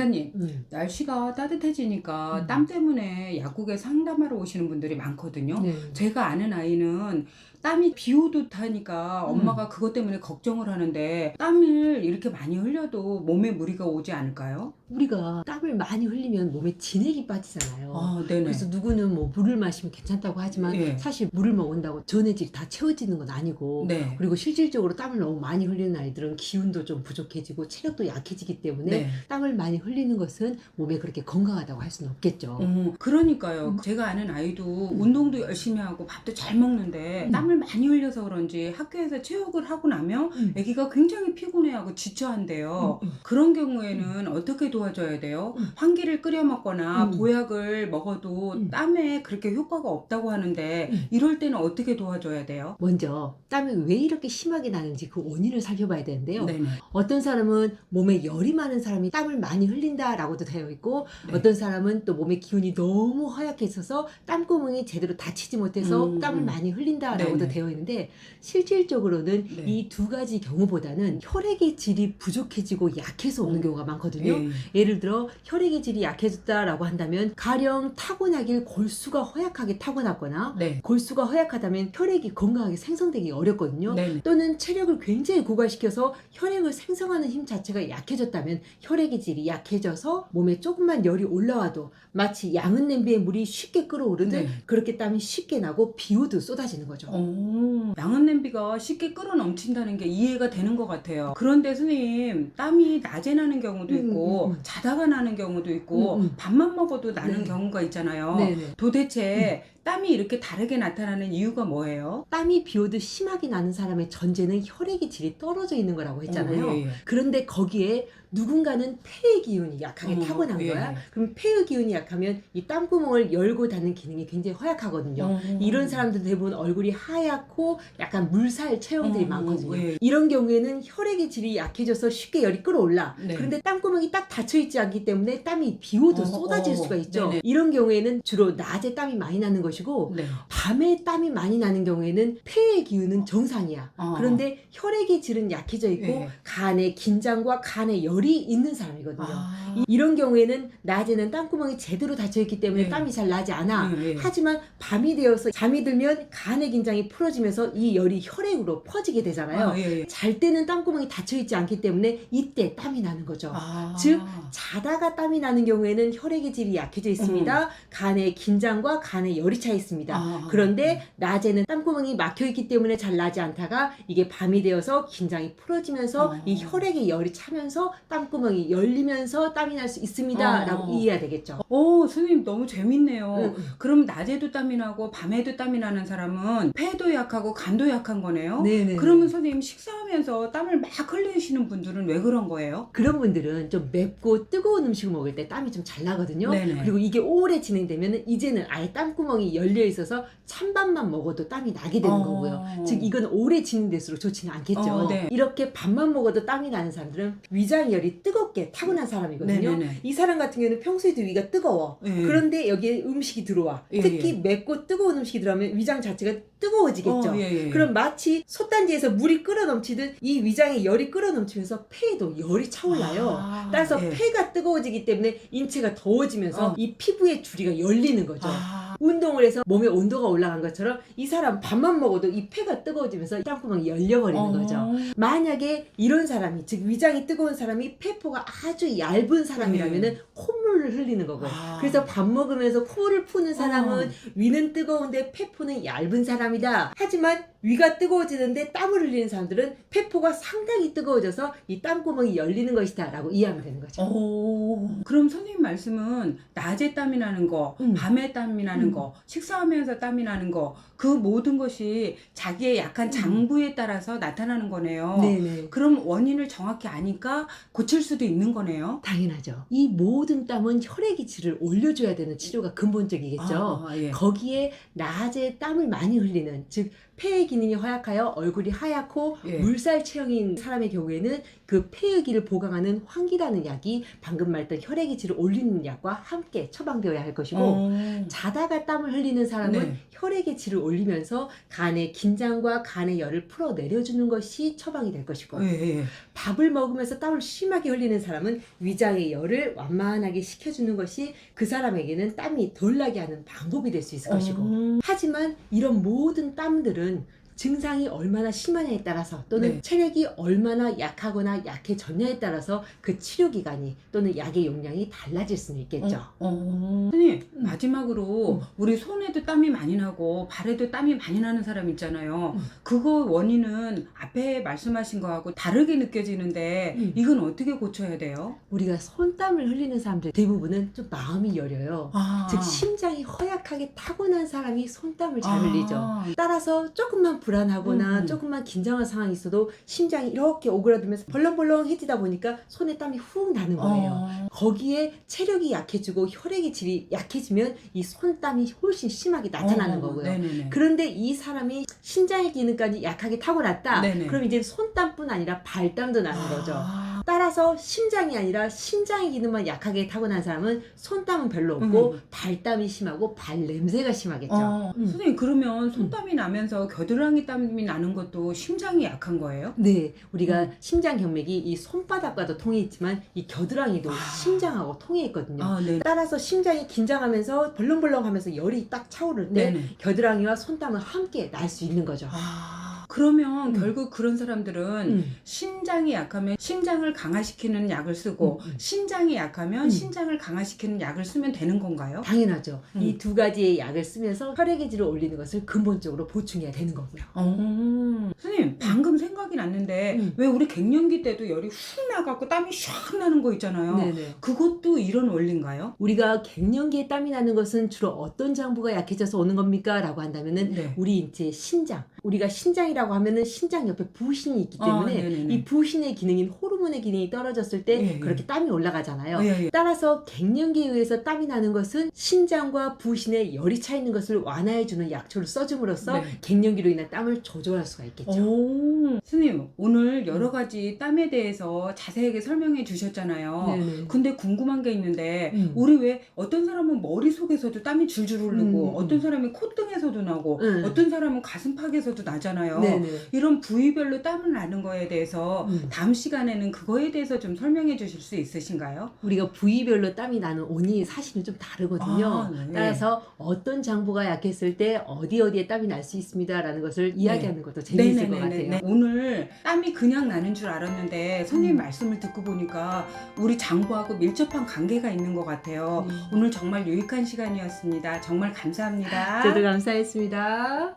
강사님, 날씨가 따뜻해지니까 땀 때문에 약국에 상담하러 오시는 분들이 많거든요. 네. 제가 아는 아이는 땀이 비 오듯 하니까 음. 엄마가 그것 때문에 걱정을 하는데 땀을 이렇게 많이 흘려도 몸에 무리가 오지 않을까요? 우리가 땀을 많이 흘리면 몸에 진액이 빠지잖아요. 아, 네네. 그래서 누구는 뭐 물을 마시면 괜찮다고 하지만 예. 사실 물을 먹는다고 전해질이 다 채워지는 건 아니고, 네. 그리고 실질적으로 땀을 너무 많이 흘리는 아이들은 기운도 좀 부족해지고 체력도 약해지기 때문에 네. 땀을 많이 흘리는 것은 몸에 그렇게 건강하다고 할 수는 없겠죠. 그러니까요. 제가 아는 아이도 운동도 열심히 하고 밥도 잘 먹는데 땀을 많이 흘려서 그런지 학교에서 체육을 하고 나면 아기가 굉장히 피곤해하고 지쳐한대요. 그런 경우에는 어떻게 도와줘야 돼요? 환기를 끓여 먹거나 보약을 먹어도 땀에 그렇게 효과가 없다고 하는데 이럴 때는 어떻게 도와줘야 돼요? 먼저 땀이 왜 이렇게 심하게 나는지 그 원인을 살펴봐야 되는데요. 네네. 어떤 사람은 몸에 열이 많은 사람이 땀을 많이 흘린다라고도 되어 있고, 네. 어떤 사람은 또 몸의 기운이 너무 허약해 있어서 땀구멍이 제대로 닫히지 못해서 땀을 많이 흘린다라고도 네네. 되어 있는데, 실질적으로는 네. 이 두 가지 경우보다는 혈액의 질이 부족해지고 약해서 오는 경우가 많거든요. 예. 예를 들어 혈액의 질이 약해졌다라고 한다면 가령 타고나길 골수가 허약하게 타고났거나, 네. 골수가 허약하다면 혈액이 건강하게 생성되기 어렵거든요. 네네. 또는 체력을 굉장히 고갈시켜서 혈액을 생성하는 힘 자체가 약해졌다면 혈액의 질이 약해져서 몸에 조금만 열이 올라와도 마치 양은 냄비에 물이 쉽게 끓어오르듯 네. 그렇게 땀이 쉽게 나고 비 오듯 쏟아지는 거죠. 양은 냄비가 쉽게 끓어 넘친다는 게 이해가 되는 것 같아요. 그런데 선생님, 땀이 낮에 나는 경우도 있고 자다가 나는 경우도 있고 밥만 먹어도 나는 네. 경우가 있잖아요. 네네. 도대체 땀이 이렇게 다르게 나타나는 이유가 뭐예요? 땀이 비 오듯 심하게 나는 사람의 전제는 혈액의 질이 떨어져 있는 거라고 했잖아요. 예. 그런데 거기에 누군가는 폐의 기운이 약하게 타고난 예. 거야. 그럼 폐의 기운이 약하면 이 땀구멍을 열고 닫는 기능이 굉장히 허약하거든요. 이런 사람들 대부분 얼굴이 하얗고 약간 물살 체형들이 많거든요. 예. 이런 경우에는 혈액의 질이 약해져서 쉽게 열이 끌어올라. 네. 그런데 땀구멍이 딱 닫혀있지 않기 때문에 땀이 비 오듯 쏟아질 수가 있죠. 네네. 이런 경우에는 주로 낮에 땀이 많이 나는 것이고, 네. 밤에 땀이 많이 나는 경우에는 폐의 기운은 정상이야. 그런데 혈액의 질은 약해져 있고 예. 간에 긴장과 간에 열이 있는 사람이거든요. 아. 이런 경우에는 낮에는 땀구멍이 제대로 닫혀있기 때문에 예. 땀이 잘 나지 않아. 예. 하지만 밤이 되어서 잠이 들면 간의 긴장이 풀어지면서 이 열이 혈액으로 퍼지게 되잖아요. 예. 잘 때는 땀구멍이 닫혀있지 않기 때문에 이때 땀이 나는 거죠. 아. 즉 자다가 땀이 나는 경우에는 혈액의 질이 약해져 있습니다. 간의 긴장과 간의 열이 차 있습니다. 그런데 낮에는 땀구멍이 막혀있기 때문에 잘 나지 않다가 이게 밤이 되어서 긴장이 풀어지면서 이 혈액의 열이 차면서 땀구멍이 열리면서 땀이 날 수 있습니다 라고 이해해야 되겠죠. 오, 선생님 너무 재밌네요. 그럼 낮에도 땀이 나고 밤에도 땀이 나는 사람은 폐도 약하고 간도 약한 거네요? 네네. 그러면 선생님 식사하면서 땀을 막 흘리시는 분들은 왜 그런 거예요? 그런 분들은 좀 맵고 뜨거운 음식을 먹을 때 땀이 좀 잘 나거든요. 네네. 그리고 이게 오래 진행되면 이제는 아예 땀구멍이 열려 있어서 찬밥만 먹어도 땀이 나게 되는 거고요. 즉 이건 오래 진행될수록 좋지는 않겠죠. 네. 이렇게 밥만 먹어도 땀이 나는 사람들은 위장열이 뜨겁게 타고난 사람이거든요. 네네네. 이 사람 같은 경우는 평소에도 위가 뜨거워. 예. 그런데 여기에 음식이 들어와. 예, 특히 맵고 뜨거운 음식이 들어가면 위장 자체가 뜨거워지겠죠. 예. 그럼 마치 솥단지에서 물이 끓어 넘치듯 이 위장에 열이 끓어 넘치면서 폐에도 열이 차올라요. 따라서 폐가 뜨거워지기 때문에 인체가 더워지면서 이 피부의 주리가 열리는 거죠. 운동을 해서 몸의 온도가 올라간 것처럼 이 사람 밥만 먹어도 이 폐가 뜨거워지면서 땀구멍이 열려버리는 거죠. 만약에 이런 사람이, 즉 위장이 뜨거운 사람이 폐포가 아주 얇은 사람이라면은 콧물을 흘리는 거고요. 그래서 밥 먹으면서 코를 푸는 사람은 위는 뜨거운데 폐포는 얇은 사람이다. 하지만 위가 뜨거워지는데 땀을 흘리는 사람들은 폐포가 상당히 뜨거워져서 이 땀구멍이 열리는 것이다 라고 이해하면 되는 거죠. 그럼 선생님 말씀은 낮에 땀이 나는 거, 밤에 땀이 나는 거, 식사하면서 땀이 나는 거, 그 모든 것이 자기의 약한 장부에 따라서 나타나는 거네요. 네네. 그럼 원인을 정확히 아니까 고칠 수도 있는 거네요. 당연하죠. 이 모든 땀은 혈액의 질을 올려줘야 되는 치료가 근본적이겠죠. 예. 거기에 낮에 땀을 많이 흘리는, 즉 폐의 기능이 허약하여 얼굴이 하얗고 예. 물살 체형인 사람의 경우에는 그 폐의 기를 보강하는 황기라는 약이 방금 말했던 혈액의 질을 올리는 약과 함께 처방되어야 할 것이고 자다가 땀을 흘리는 사람은 네. 혈액의 질을 올리면서 간의 긴장과 간의 열을 풀어 내려주는 것이 처방이 될 것이고 예. 밥을 먹으면서 땀을 심하게 흘리는 사람은 위장의 열을 완만하게 식혀주는 것이 그 사람에게는 땀이 덜 나게 하는 방법이 될 수 있을 것이고 하지만 이런 모든 땀들은 증상이 얼마나 심하냐에 따라서 또는 네. 체력이 얼마나 약하거나 약해졌냐에 따라서 그 치료기간이 또는 약의 용량이 달라질 수는 있겠죠. 선생님 마지막으로 우리 손에도 땀이 많이 나고 발에도 땀이 많이 나는 사람 있잖아요. 그거 원인은 앞에 말씀하신 거하고 다르게 느껴지는데 이건 어떻게 고쳐야 돼요? 우리가 손땀을 흘리는 사람들 대부분은 좀 마음이 여려요. 즉 심장이 허약하게 타고난 사람이 손땀을 잘 흘리죠. 따라서 조금만 불안하거나 조금만 긴장한 상황이 있어도 심장이 이렇게 오그라들면서 벌렁벌렁해지다 보니까 손에 땀이 훅 나는 거예요. 거기에 체력이 약해지고 혈액의 질이 약해지면 이 손땀이 훨씬 심하게 나타나는 거고요. 네네네. 그런데 이 사람이 신장의 기능까지 약하게 타고났다. 네네. 그럼 이제 손땀뿐 아니라 발땀도 나는 거죠. 따라서 심장이 아니라 신장의 기능만 약하게 타고난 사람은 손땀은 별로 없고 발땀이 심하고 발 냄새가 심하겠죠. 선생님 그러면 손땀이 나면서 겨드랑이 땀이 나는 것도 심장이 약한 거예요? 네, 우리가 심장 경맥이 이 손바닥과도 통해 있지만 이 겨드랑이도 심장하고 통해 있거든요. 네. 따라서 심장이 긴장하면서 벌렁벌렁하면서 열이 딱 차오를 때 네네. 겨드랑이와 손땀은 함께 날 수 있는 거죠. 그러면 결국 그런 사람들은 심장이 약하면 심장을 강화시키는 약을 쓰고 신장이 약하면 신장을 강화시키는 약을 쓰면 되는 건가요? 당연하죠. 이 두 가지의 약을 쓰면서 혈액의 질을 올리는 것을 근본적으로 보충해야 되는 거고요. 선생님 방금 생각이 났는데 왜 우리 갱년기 때도 열이 훅 나갖고 땀이 샥 나는 거 있잖아요. 네네. 그것도 이런 원리인가요? 우리가 갱년기에 땀이 나는 것은 주로 어떤 장부가 약해져서 오는 겁니까? 라고 한다면은 네. 우리 인체의 신장. 우리가 신장이라고 하면은 신장 옆에 부신이 있기 때문에 네네네. 이 부신의 기능인 호르몬의 기능이 떨어졌을 때 예, 예. 그렇게 땀이 올라가잖아요. 예. 따라서 갱년기에 의해서 땀이 나는 것은 신장과 부신에 열이 차 있는 것을 완화해주는 약초를 써줌으로써 네. 갱년기로 인한 땀을 조절할 수가 있겠죠. 스님 오늘 여러 가지 땀에 대해서 자세하게 설명해 주셨잖아요. 네네. 근데 궁금한 게 있는데 우리 왜 어떤 사람은 머릿속에서도 땀이 줄줄 흐르고 어떤 사람은 콧등에서도 나고 어떤 사람은 가슴팍에서도 나잖아요. 네네. 이런 부위별로 땀을 나는 거에 대해서 다음 시간에는 그거에 대해서 좀 설명해 주실 수 있으신가요? 우리가 부위별로 땀이 나는 원인이 사실은 좀 다르거든요. 네. 따라서 어떤 장부가 약했을 때 어디에 땀이 날 수 있습니다라는 것을 이야기하는 것도 재미있을 것 같아요. 오늘 땀이 그냥 나는 줄 알았는데 선생님 말씀을 듣고 보니까 우리 장부하고 밀접한 관계가 있는 것 같아요. 오늘 정말 유익한 시간이었습니다. 정말 감사합니다. 저도 감사했습니다.